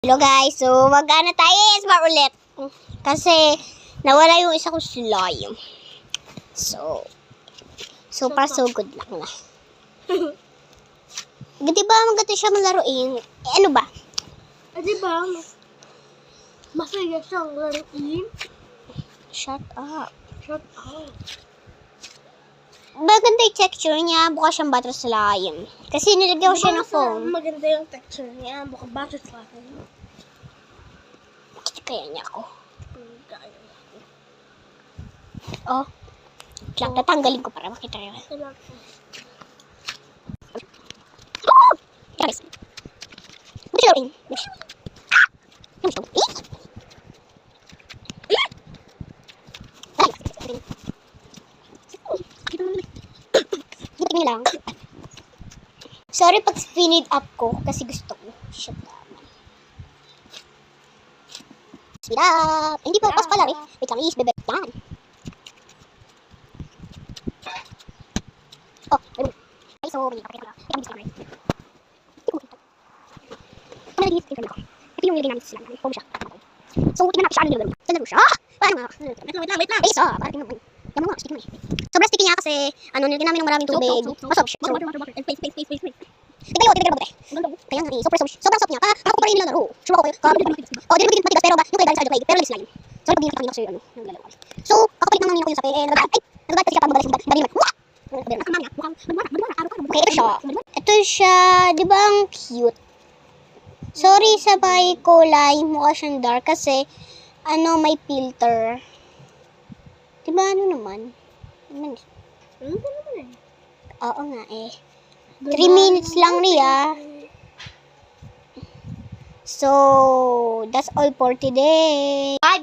Hello guys, so mag-ano tayo smart ulit. Kasi nawala yung isa kong slime. So far so good lang na. Diba maganda siya malaruin? Eh, ano ba? Diba? Masaya siyang laruin. Shut up. Shut up. Maganda yung texture niya, bukas siyang butter slime. Kasi nilagyan ko siya ng foam. Maganda yung texture niya. Baka butter slime. Kaya niya ako. Oh. Lang, tatanggalin ko para makita niyo. Guys. Buti laruin. Lang. Sorry pag speed up ko kasi gusto ko. Shut up. Speed up. Hindi pa pas pala eh. Wait lang, bebe. Yan. Oh, ayun. Ay, sorry. Ito yung nilagay namin sa sila. Home siya. So, tingnan natin siya. Ano nilagay? Saan na siya? Parang mga... Wait lang. Ay, so, parang tingnan mo. Yan mo nga, sticky mo eh. Sobrang sticky niya kasi, nilagay namin ng maraming tubig. Masop. Water. And face. Tignan mo, tignan mo. Kaya nga eh, sobrang soft niya. Ako pa rin nilalaro. Sure ako eh. Oh, di rin matigas, pero yung kulay sa leg. Pero lilis slime. Sorry, pag hindi kasi naglalaro. So, kakapalit lang namin ako yung sabi. Nagagalit kasi siya pag magalis. Bariman. Okay, ito siya. Di ba ang cute? Sorry sa bahay kulay. Mukha siyang dark kasi, may filter. Di ba naman? Oo nga eh. 3 minutes lang niya. So, that's all for today. Bye,